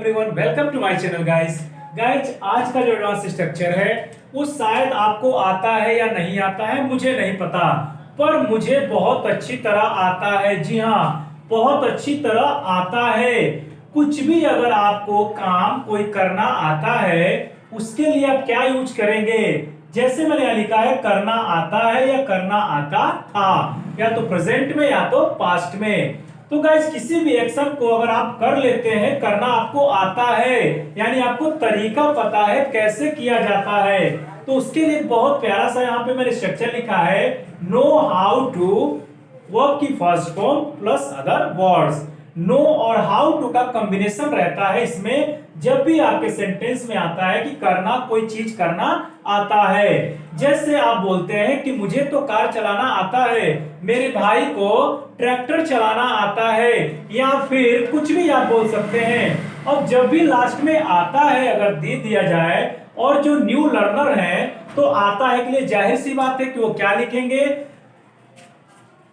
Everyone, welcome to my channel guys. आज का जो एडवांस स्ट्रक्चर है वो शायद आपको आता है या नहीं आता है, मुझे नहीं पता, पर मुझे बहुत अच्छी तरह आता है। जी हाँ, बहुत अच्छी तरह आता है। कुछ भी अगर आपको काम कोई करना आता है, उसके लिए आप क्या यूज करेंगे? जैसे मैंने यहाँ लिखा है, करना आता है या करना आता था, या तो प्रेजेंट में या तो पास्ट में। तो गाइस, किसी भी एक्शन को अगर आप कर लेते हैं, करना आपको आता है, यानी आपको तरीका पता है कैसे किया जाता है, तो उसके लिए बहुत प्यारा सा यहाँ पे मैंने स्ट्रक्चर लिखा है, नो हाउ टू वर्ब की first form plus other words. Know और हाउ टू का कॉम्बिनेशन रहता है इसमें। जब भी आपके सेंटेंस में आता है कि करना, कोई चीज करना आता है, जैसे आप बोलते हैं कि मुझे तो कार चलाना आता है, मेरे भाई को ट्रैक्टर चलाना आता है, या फिर कुछ भी आप बोल सकते हैं। और जब भी लास्ट में आता है अगर दे दिया जाए, और जो न्यू लर्नर है तो आता है के लिए जाहिर सी बात है कि वो क्या लिखेंगे,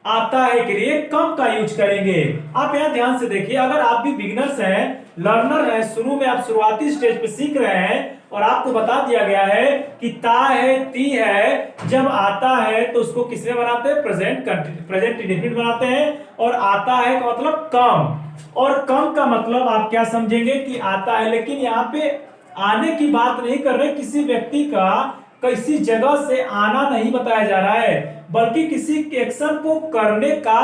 आता है के लिए कम का यूज करेंगे। आप यहां ध्यान से देखिए, अगर आप भी बिगिनर्स हैं, लर्नर हैं, शुरू में आप शुरुआती स्टेज पे सीख रहे हैं, और आपको बता दिया गया है कि ता है, ती है, जब आता है तो उसको किसमें बनाते हैं? प्रेजेंट इंडेफिनिट बनाते हैं। और आता है का मतलब कम, और कम का मतलब आप क्या समझेंगे कि आता है, लेकिन यहाँ पे आने की बात नहीं कर रहे, किसी व्यक्ति का किसी जगह से आना नहीं बताया जा रहा है, बल्कि किसी एक्शन को करने का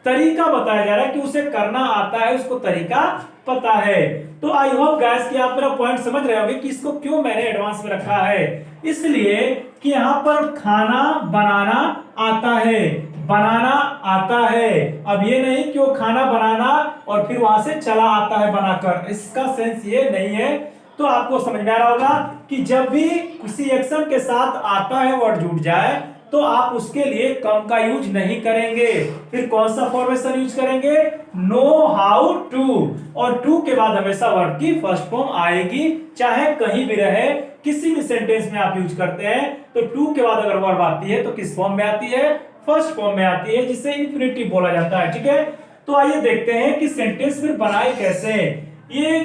तरीका बताया जा रहा है कि उसे करना आता है, उसको तरीका पता है। तो आई होप गाइस कि आप मेरा पॉइंट समझ रहे होंगे कि इसको क्यों मैंने एडवांस में रखा है। इसलिए कि यहाँ पर खाना बनाना आता है, बनाना आता है। अब ये नहीं कि वो खाना बनाना और फिर वहां से चला आता है बनाकर, इसका सेंस ये नहीं है। तो आपको समझ में आ रहा होगा कि जब भी किसी एक्शन के साथ आता है वर्ड जुड़ जाए, तो आप उसके लिए कम का यूज नहीं करेंगे। फिर कौन सा फॉर्मेशन यूज करेंगे? नो हाउ टू, और टू के बाद हमेशा वर्ड की फर्स्ट फॉर्म आएगी, चाहे कहीं भी रहे, किसी भी सेंटेंस में आप यूज करते हैं तो टू के बाद अगर वर्ब आती है तो किस फॉर्म में आती है? फर्स्ट फॉर्म में आती है, जिसे इंफिनिटिव बोला जाता है। ठीक है, तो आइए देखते हैं कि सेंटेंस फिर बनाए कैसे। ये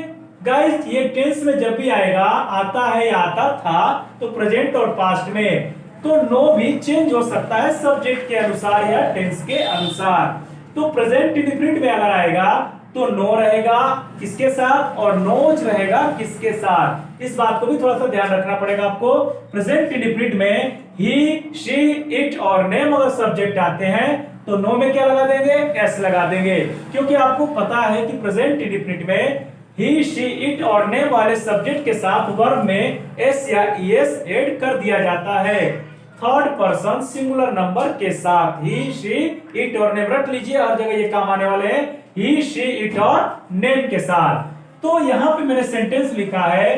गाइस, ये टेंस में जब भी आएगा, आता है या आता था, तो प्रेजेंट और पास्ट में, तो नो भी चेंज हो सकता है सब्जेक्ट के अनुसार या टेंस के अनुसार। तो प्रेजेंट इंडेफिनिट में अगर आएगा तो नो रहेगा किसके साथ, और नोज रहेगा किसके साथ। इस बात को भी थोड़ा सा ध्यान रखना पड़ेगा आपको। प्रेजेंट इंडेफिनिट में ही, शी, इट और नेम अगर सब्जेक्ट आते हैं तो नो में क्या लगा देंगे? एस लगा देंगे, क्योंकि आपको पता है कि प्रेजेंट इंडेफिनिट में ही, शी, इट और नेम वाले सब्जेक्ट के साथ वर्ब में एस या ईएस ऐड कर दिया जाता है, थर्ड पर्सन सिंगुलर नंबर के साथ। ही, शी, इट और नेम रट लीजिए, हर जगह ये काम आने वाले हैं, ही, शी, इट और नेम के साथ। तो यहां पे मैंने सेंटेंस लिखा है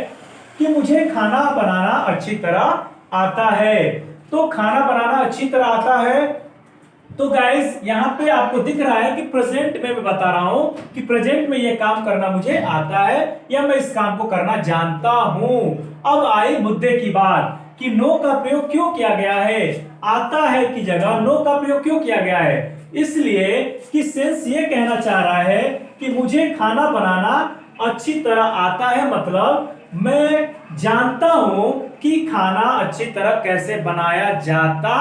कि मुझे खाना बनाना अच्छी तरह आता है। तो खाना बनाना अच्छी तरह आता है, तो गाइस यहाँ पे आपको दिख रहा है कि प्रेजेंट में मैं बता रहा हूं कि प्रेजेंट में ये काम करना मुझे आता है, या मैं इस काम को करना जानता हूं। अब आई मुद्दे की बात कि नो का प्रयोग क्यों किया गया है? आता है की जगह नो का प्रयोग क्यों किया गया है? इसलिए कि सेंस ये कहना चाह रहा है कि मुझे खाना बनाना अच्छी तरह आता है, मतलब मैं जानता हूं कि खाना अच्छी तरह कैसे बनाया जाता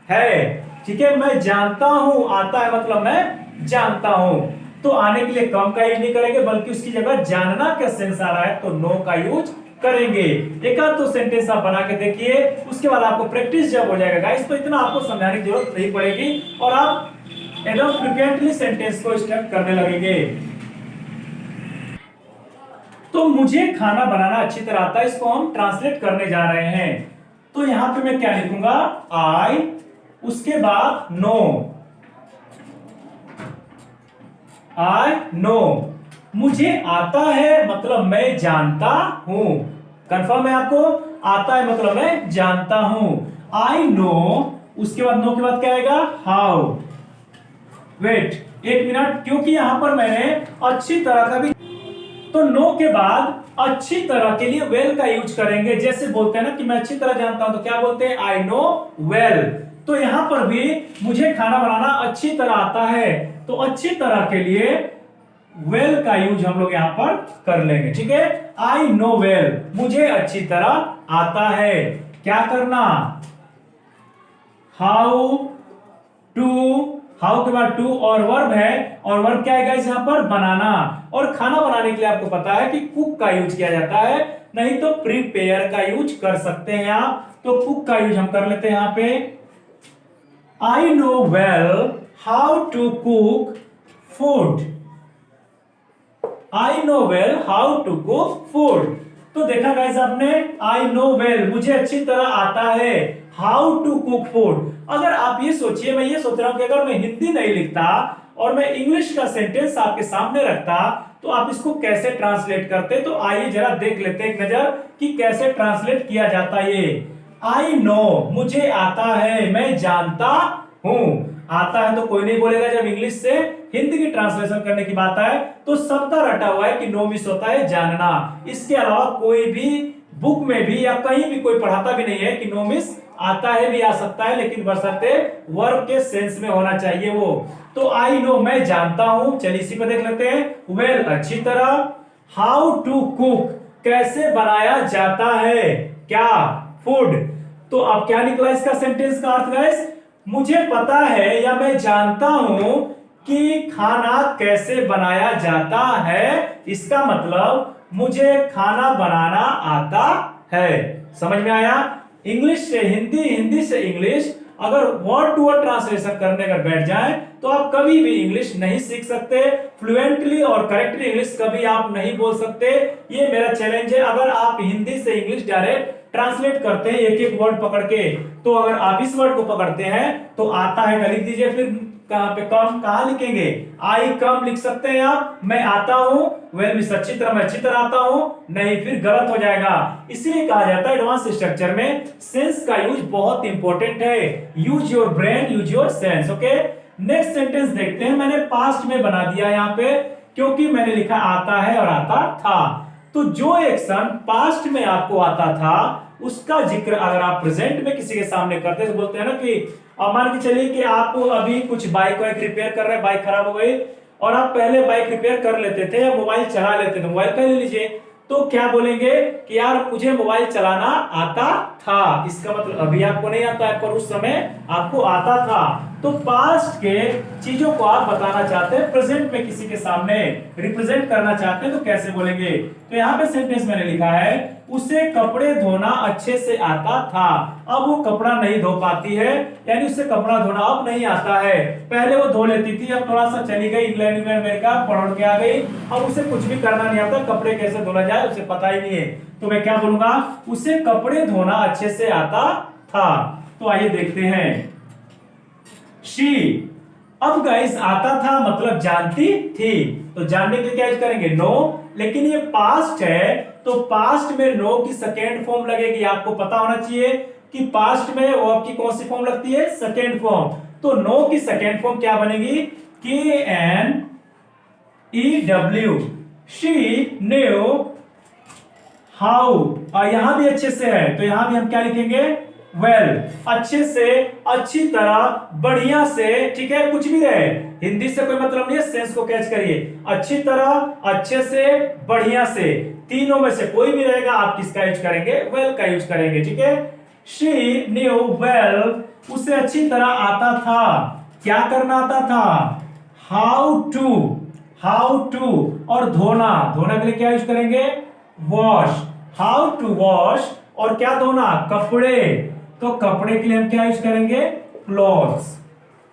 है। ठीक है, मैं जानता हूं, आता है मतलब मैं जानता हूं। तो आने के लिए कम का यूज नहीं करेंगे, बल्कि उसकी जगह जानना का सेंस आ रहा है तो नो का यूज करेंगे। एक आध तो सेंटेंस आप बना के देखिए, उसके बाद आपको प्रैक्टिस जब हो जाएगा गाइस, तो इतना आपको समझाने की जरूरत नहीं पड़ेगी, और आप एकदम फ्रिक्वेंटली सेंटेंस को स्टेप करने लगेंगे। तो मुझे खाना बनाना अच्छी तरह आता है, इसको हम ट्रांसलेट करने जा रहे हैं। तो यहां पे मैं क्या लिखूंगा? आई, उसके बाद नो, आई नो। मुझे आता है मतलब मैं जानता हूं, कंफर्म है आपको? आता है मतलब मैं जानता हूं। आई नो, उसके बाद नो के बाद क्या आएगा? हाउ। वेट एक मिनट, क्योंकि यहां पर मैंने अच्छी तरह का भी, तो नो के बाद अच्छी तरह के लिए वेल का यूज करेंगे। जैसे बोलते हैं ना कि मैं अच्छी तरह जानता हूं, तो क्या बोलते हैं? आई नो वेल। तो यहां पर भी मुझे खाना बनाना अच्छी तरह आता है, तो अच्छी तरह के लिए वेल का यूज हम लोग यहां पर कर लेंगे, ठीक है। आई नो वेल, मुझे अच्छी तरह आता है। क्या करना, हाउ टू, हाउ के बाद टू और वर्ब है, और वर्ब क्या है गाइस यहां पर, बनाना। और खाना बनाने के लिए आपको पता है कि कुक का यूज किया जाता है, नहीं तो प्रिपेयर का यूज कर सकते हैं आप। तो कुक का यूज हम कर लेते हैं यहां पे। I know well how to cook food. I know well how to cook food. तो देखा गाइस आपने, आई नो वेल, मुझे अच्छी तरह आता है, हाउ टू कुक फूड। अगर आप ये सोचिए, मैं ये सोच रहा हूं कि अगर मैं हिंदी नहीं लिखता और मैं इंग्लिश का सेंटेंस आपके सामने रखता तो आप इसको कैसे ट्रांसलेट करते। तो आइए जरा देख लेते हैं एक नजर कि कैसे ट्रांसलेट किया जाता ये। आई नो, मुझे आता है, मैं जानता हूं। आता है तो कोई नहीं बोलेगा। जब इंग्लिश से हिंदी की ट्रांसलेशन करने की बात है तो सबका रटा हुआ है कि नो मिस होता है जानना। इसके अलावा कोई भी बुक में भी या कहीं भी कोई पढ़ाता भी नहीं है कि नो मिस आता है भी आ सकता है, लेकिन बशर्ते वर्ब के सेंस में होना चाहिए वो। तो आई नो, मैं जानता हूं। चलिए इसी पे देख लेते हैं। वेल, अच्छी तरह। हाउ टू कुक, कैसे बनाया जाता है क्या, फूड। तो अब क्या निकला इसका सेंटेंस का अर्थ गाइस, मुझे पता है या मैं जानता हूं कि खाना कैसे बनाया जाता है। इसका मतलब मुझे खाना बनाना आता है। समझ में आया। इंग्लिश से हिंदी, हिंदी से इंग्लिश अगर वर्ड टू वर्ड ट्रांसलेशन करने अगर बैठ जाएं तो आप कभी भी इंग्लिश नहीं सीख सकते। फ्लुएंटली और करेक्टली इंग्लिश कभी आप नहीं बोल सकते। ये मेरा चैलेंज है। अगर आप हिंदी से इंग्लिश डायरेक्ट ट्रांसलेट करते हैं एक एक वर्ड पकड़ के, तो अगर आप इस वर्ड को पकड़ते हैं तो आता है का लिख दीजिए। फिर कहां पे कम, कहां लिखेंगे, आई कम लिख सकते हैं आप। मैं आता हूं, वेल मिस अच्छी तरह, मैं अच्छी तरह आता हूं, नहीं फिर गलत हो जाएगा। इसलिए कहा जाता है एडवांस स्ट्रक्चर में सेंस का यूज बहुत इंपॉर्टेंट है। Use your brain, use your sense. Okay, next sentence देखते हैं। मैंने पास्ट में बना दिया यहां पे क्योंकि मैंने लिखा आता है और आता था। तो जो एक्शन पास्ट में आपको आता था उसका जिक्र अगर आप प्रेजेंट में किसी के सामने करते हैं तो बोलते हैं ना कि मान के चलिए कि आप अभी कुछ बाइक वाइक रिपेयर कर रहे हैं, बाइक खराब हो गई और आप पहले बाइक रिपेयर कर लेते थे या मोबाइल चला लेते थे, मोबाइल कर लीजिए, तो क्या बोलेंगे कि यार मुझे मोबाइल चलाना आता था। इसका मतलब अभी आपको नहीं आता है पर उस समय आपको आता था। तो पास्ट के चीजों को आप बताना चाहते हैं, प्रेजेंट में किसी के सामने रिप्रेजेंट करना चाहते हैं तो कैसे बोलेंगे। तो यहाँ पे सेंटेंस मैंने लिखा है, उसे कपड़े धोना अच्छे से आता था। अब वो कपड़ा नहीं धो पाती है, यानी उसे कपड़ा धोना अब नहीं आता है। पहले वो धो लेती थी, अब थोड़ा सा चली गई इंग्लैंड अमेरिका, पढ़ के आ गई, अब उसे कुछ भी करना नहीं आता, कपड़े कैसे धोना जाए उसे पता ही नहीं है। तो मैं क्या बोलूंगा, उसे कपड़े धोना अच्छे से आता था। तो आइए देखते हैं। शी, अब गाइस आता था मतलब जानती थी, तो जानने के लिए क्या यूज करेंगे, नो। लेकिन ये पास्ट है तो पास्ट में नो की सेकेंड फॉर्म लगेगी। आपको पता होना चाहिए कि पास्ट में वो आपकी कौन सी फॉर्म लगती है, सेकेंड फॉर्म। तो नो की सेकेंड फॉर्म क्या बनेगी, KNEW। शी न्यू हाउ, और यहां भी अच्छे से है तो यहां भी हम क्या लिखेंगे, वेल, अच्छे से, अच्छी तरह, बढ़िया से, ठीक है, कुछ भी रहे, हिंदी से कोई मतलब नहीं है, सेंस को कैच करिए। अच्छी तरह, अच्छे से, बढ़िया से, तीनों में से कोई भी रहेगा आप किसका यूज करेंगे, वेल का यूज करेंगे, ठीक है। शी न्यू वेल, उसे अच्छी तरह आता था, क्या करना आता था, हाउ टू, हाउ टू, और धोना, धोना के लिए क्या यूज करेंगे, वॉश, हाउ टू वॉश, और क्या धोना, कपड़े, तो कपड़े के लिए हम क्या यूज करेंगे, क्लॉथ्स,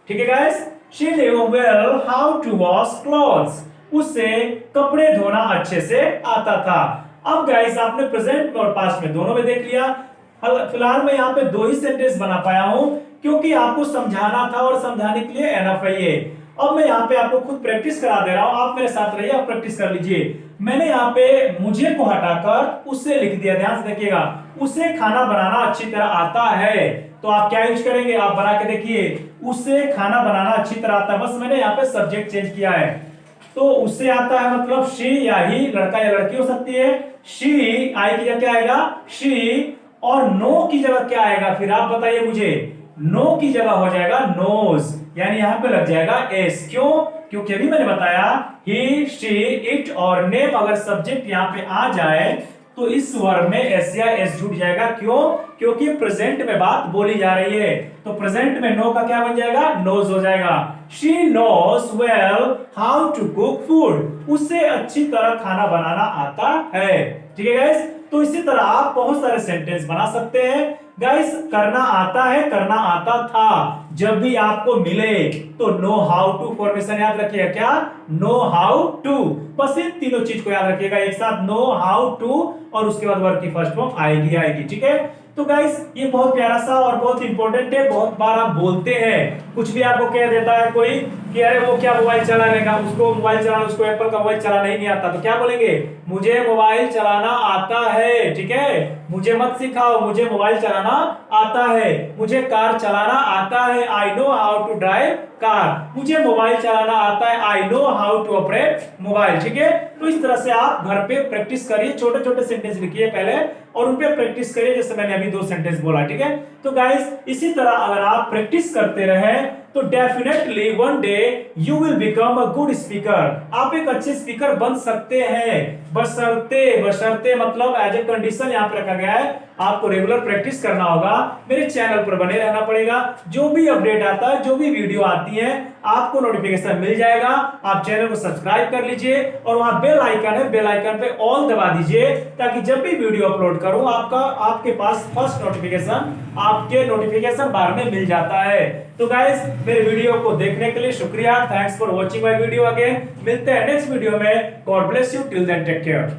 ठीक है guys. She knew well how to wash clothes, उसे कपड़े धोना अच्छे से आता था। अब गाइस आपने प्रेजेंट और पास्ट में दोनों में देख लिया। फिलहाल मैं यहाँ पे दो ही सेंटेंस बना पाया हूं क्योंकि आपको समझाना था और समझाने के लिए एनफ है ये। अब मैं यहाँ पे आपको खुद प्रैक्टिस करा दे रहा हूं, आप मेरे साथ रहिए, आप प्रैक्टिस कर लीजिए। मैंने यहाँ पे मुझे को हटाकर उससे लिख दिया, ध्यान से देखिएगा, उसे खाना बनाना अच्छी तरह आता है, तो आप क्या यूज करेंगे, आप बना के देखिए, उसे खाना बनाना अच्छी तरह आता है, बस मैंने यहाँ पे सब्जेक्ट चेंज किया है। तो उससे आता है मतलब शी या ही, लड़का या लड़की हो सकती है। शी, आई की जगह क्या आएगा, शी, और नो की जगह क्या आएगा, फिर आप बताइए मुझे, नो की जगह हो जाएगा नोज, यानी यहां पे लग जाएगा एस। क्यों? क्योंकि अभी मैंने बताया ही, शी, इट और नेम अगर सब्जेक्ट यहां पे आ जाए तो इस वर्ब में एस या एस जुड़ जाएगा। क्यों? क्योंकि प्रेजेंट में बात बोली जा रही है, तो प्रेजेंट में नो का क्या बन जाएगा? नोज हो जाएगा। She knows well how to cook food, उसे अच्छी तरह खाना बनाना आता है। ठीक है गाइस, तो इसी तरह आप बहुत सारे सेंटेंस बना सकते हैं गाइस। करना आता है, करना आता था, जब भी आपको मिले तो नो हाउ टू फॉर्मेशन याद रखिएगा। क्या? नो हाउ टू, बस इन तीनों चीज को याद रखिएगा एक साथ, नो हाउ टू, और उसके बाद वर्ब की फर्स्ट फॉर्म आएगी। ठीक है, तो गाइस ये बहुत प्यारा सा और बहुत इंपॉर्टेंट है। बहुत बार आप बोलते हैं, कुछ भी आपको कह देता है कोई कि अरे वो क्या मोबाइल चला लेगा, उसको मोबाइल चलाना, उसको एप्पल का मोबाइल चलाना ही नहीं आता, तो क्या बोलेंगे? मुझे मोबाइल चलाना आता है। ठीक है, मुझे मत सिखाओ, मुझे मोबाइल चलाना आता है। मुझे कार चलाना आता है, I know how to drive car, मुझे मोबाइल चलाना आता है, I know how to operate mobile. ठीक है, तो इस तरह से आप घर पे प्रैक्टिस करिए, छोटे छोटे सेंटेंस लिखिए पहले और उन पे प्रैक्टिस करिए, जैसे मैंने अभी 2 सेंटेंस बोला। ठीक है, तो गाइस इसी तरह अगर आप प्रैक्टिस करते रहे तो definitely one day you will become a good speaker, आप एक अच्छे स्पीकर बन सकते हैं। बशर्ते मतलब एज ए कंडीशन यहां पर रखा गया है, आपको रेगुलर प्रैक्टिस करना होगा, मेरे चैनल पर बने रहना पड़ेगा। जो भी अपडेट आता है, जो भी वीडियो आती है, आपको नोटिफिकेशन मिल जाएगा। आप चैनल को सब्सक्राइब कर लीजिए और वहां बेल आइकन है, बेल आइकन पे ऑल दबा दीजिए, ताकि जब भी वीडियो अपलोड करूं आपके पास फर्स्ट नोटिफिकेशन आपके नोटिफिकेशन बार में मिल जाता है। तो गाइस मेरे वीडियो को देखने के लिए शुक्रिया। Thanks for watching my video again. मिलते हैं नेक्स्ट वीडियो में। God bless you, till then take care.